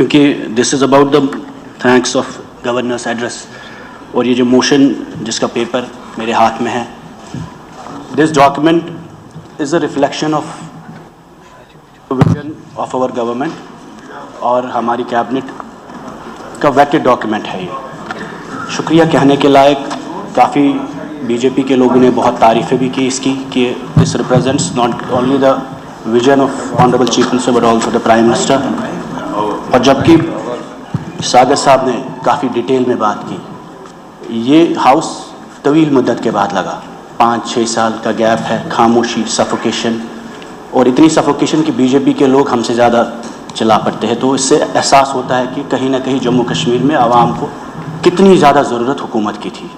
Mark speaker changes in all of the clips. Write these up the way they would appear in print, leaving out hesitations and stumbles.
Speaker 1: کیونکہ this is about the thanks of governors address, اور یہ جو موشن جس کا پیپر میرے ہاتھ میں ہے، this document is a reflection of vision of our government اور ہماری کیبنٹ کا ویٹڈ ڈاکیومنٹ ہے یہ۔ شکریہ کہنے کے لائق، کافی بی جے پی کے لوگوں نے بہت تعریفیں بھی کی اس کی کہ this represents not only the vision of honourable chief minister but also the prime minister, اور جبکہ ساگر صاحب نے کافی ڈیٹیل میں بات کی، یہ ہاؤس طویل مدت کے بعد لگا، 5-6 سال کا گیپ ہے، خاموشی، سفوکیشن، اور اتنی سفوکیشن کہ بی جے پی کے لوگ ہم سے زیادہ چلا پڑتے ہیں، تو اس سے احساس ہوتا ہے کہ کہیں نہ کہیں جموں کشمیر میں عوام کو کتنی زیادہ ضرورت حکومت کی تھی۔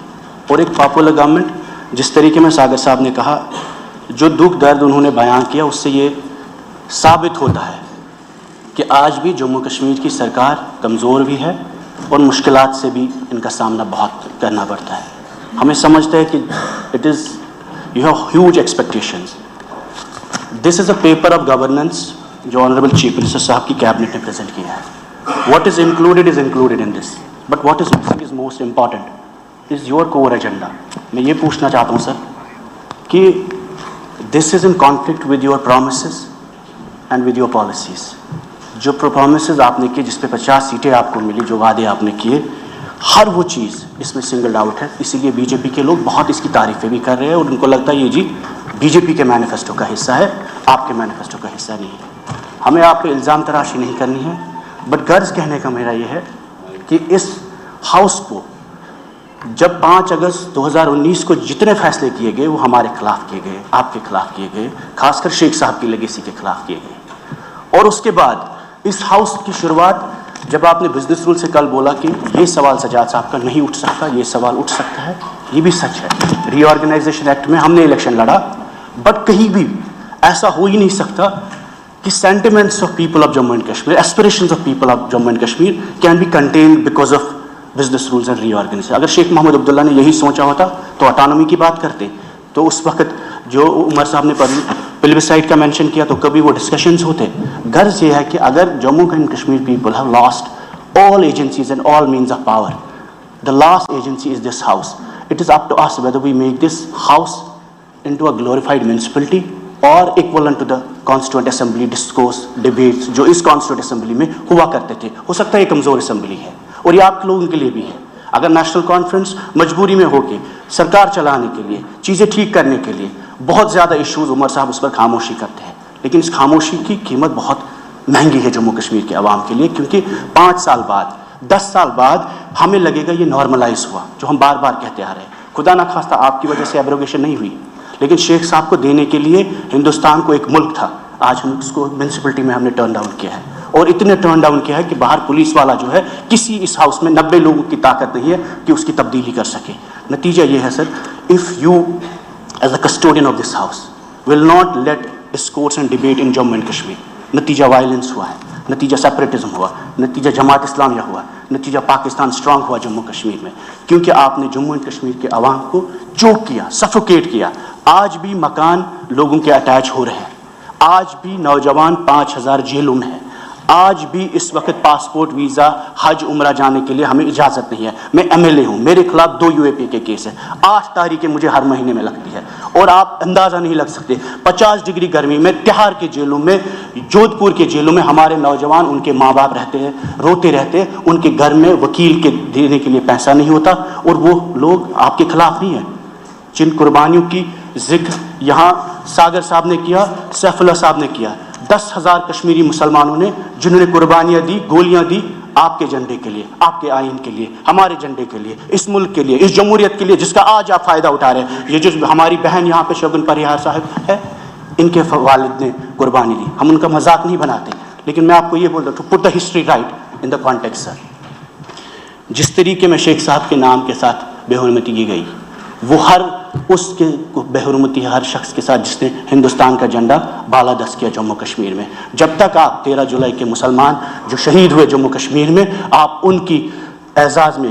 Speaker 1: اور ایک پاپولر گورنمنٹ، جس طریقے میں ساگر صاحب نے کہا، جو دکھ درد انہوں نے بیان کیا، اس سے یہ ثابت ہوتا ہے کہ آج بھی جموں کشمیر کی سرکار کمزور بھی ہے اور مشکلات سے بھی ان کا سامنا بہت کرنا پڑتا ہے۔ ہمیں سمجھتے ہیں کہ it is you have huge expectations. This is a paper of governance جو آنریبل چیف منسٹر صاحب کی کیبنٹ نے پریزنٹ کیا ہے۔ What is included in this, but what is missing is most important is your core agenda. میں یہ پوچھنا چاہتا ہوں سر کہ this is in conflict with your promises and with your policies. جو پرومسز آپ نے کیے، جس پہ 50 سیٹیں آپ کو ملی، جو وعدے آپ نے کیے، ہر وہ چیز اس میں سنگلڈ آؤٹ ہے۔ اسی لیے بی جے پی کے لوگ بہت اس کی تعریفیں بھی کر رہے ہیں، اور ان کو لگتا ہے یہ جی بی جے پی کے مینیفیسٹو کا حصہ ہے، آپ کے مینیفیسٹو کا حصہ نہیں ہے۔ ہمیں آپ پہ الزام تراشی نہیں کرنی ہے، بٹ غرض کہنے کا میرا یہ ہے کہ اس ہاؤس کو جب 5 اگست 2019 کو جتنے فیصلے کیے گئے وہ ہمارے خلاف کیے گئے، آپ کے خلاف کیے گئے، خاص کر شیخ صاحب کی لیگیسی کے خلاف کیے گئے۔ اور اس کے بعد اس ہاؤس کی شروعات جب آپ نے بزنس رول سے کل بولا کہ یہ سوال سجاد صاحب کا نہیں اٹھ سکتا، یہ سوال اٹھ سکتا ہے، یہ بھی سچ ہے۔ ری آرگنائزیشن ایکٹ میں ہم نے الیکشن لڑا، بٹ کہیں بھی ایسا ہو ہی نہیں سکتا کہ sentiments of people of Jammu and Kashmir, aspirations of people of Jammu and Kashmir can be contained because of business rules and reorganisation. اگر شیخ محمد عبداللہ نے یہی سوچا ہوتا تو اٹانومی کی بات کرتے، تو اس وقت جو عمر صاحب نے پلبسائٹ کا مینشن کیا تو کبھی وہ ڈسکشنز ہوتے۔ غرض یہ ہے کہ اگر Jammu and Kashmir people have lost all agencies and all means of power, the last agency is this house. It is up to us whether we make this house into a glorified municipality or equivalent to the constituent assembly discourse debates جو اس constituent assembly میں ہوا کرتے تھے۔ ہو سکتا ہے یہ کمزور assembly ہے، اور یہ آپ کے لوگوں کے لیے بھی ہے۔ اگر نیشنل کانفرنس مجبوری میں ہو کے سرکار چلانے کے لیے، چیزیں ٹھیک کرنے کے لیے، بہت زیادہ ایشوز عمر صاحب اس پر خاموشی کرتے ہیں، لیکن اس خاموشی کی قیمت بہت مہنگی ہے جموں کشمیر کے عوام کے لیے، کیونکہ 5 سال بعد، 10 سال بعد ہمیں لگے گا یہ نارملائز ہوا، جو ہم بار بار کہتے آ رہے ہیں۔ خدا نہ خواستہ آپ کی وجہ سے ایبروگیشن نہیں ہوئی، لیکن شیخ صاحب کو دینے کے لیے ہندوستان کو ایک ملک تھا، آج ہم اس کو میونسپلٹی میں ہم نے ٹرن ڈاؤن کیا ہے، اور اتنے ٹرن ڈاؤن کیا ہے کہ باہر پولیس والا جو ہے، کسی اس ہاؤس میں 90 لوگوں کی طاقت نہیں ہے کہ اس کی تبدیلی کر سکے۔ نتیجہ یہ ہے sir, if you as a custodian of this house will not let discourse and debate in Jammu and Kashmir, نتیجہ وائلنس ہوا ہے، نتیجہ سیپریٹزم ہوا، نتیجہ جماعت اسلامیہ ہوا، نتیجہ پاکستان اسٹرانگ ہوا جموں کشمیر میں، کیونکہ آپ نے جموں اینڈ کشمیر کے عوام کو چوک کیا، سفوکیٹ کیا۔ آج بھی مکان لوگوں کے اٹیچ ہو رہے ہیں، آج بھی نوجوان 5000 جیلوں میں ہیں، آج بھی اس وقت پاسپورٹ، ویزا، حج، عمرہ جانے کے لیے ہمیں اجازت نہیں ہے۔ میں MLA ہوں، میرے خلاف 2 UAP کے کیس ہیں، 8 تاریخیں مجھے ہر مہینے میں لگتی ہے، اور آپ اندازہ نہیں لگ سکتے 50 ڈگری گرمی میں تہاڑ کے جیلوں میں، جودھ پور کے جیلوں میں ہمارے نوجوان، ان کے ماں باپ رہتے ہیں، روتے رہتے ہیں، ان کے گھر میں وکیل کے دینے کے لیے پیسہ نہیں ہوتا، اور وہ لوگ آپ کے خلاف نہیں ہیں۔ جن قربانیوں کی ذکر یہاں ساگر صاحب نے کیا، سیف اللہ صاحب نے کیا، 10,000 کشمیری مسلمانوں نے جنہوں نے قربانیاں دی، گولیاں دی آپ کے جھنڈے کے لیے، آپ کے آئین کے لیے، ہمارے جھنڈے کے لیے، اس ملک کے لیے، اس جمہوریت کے لیے جس کا آج آپ فائدہ اٹھا رہے ہیں۔ یہ جو ہماری بہن یہاں پہ شگن پریہار صاحب ہے، ان کے والد نے قربانی دی، ہم ان کا مذاق نہیں بناتے، لیکن میں آپ کو یہ بول رہا ہوں، to put the history right in the context sir, جس طریقے میں شیخ صاحب کے نام کے ساتھ بے حرمتی کی گئی، وہ ہر اس کے بے حرمتی ہر شخص کے ساتھ جس نے ہندوستان کا جھنڈا بالادست کیا جموں کشمیر میں۔ جب تک آپ 13 جولائی کے مسلمان جو شہید ہوئے جموں کشمیر میں، آپ ان کی اعزاز میں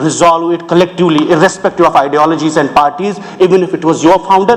Speaker 1: resolve it collectively, irrespective of ideologies and parties. Even if it was your founder,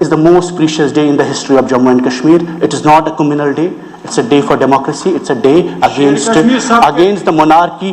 Speaker 1: is the most precious day in the history of Jammu and Kashmir. It is not a communal day, it's a day for democracy, it's a day against the monarchy.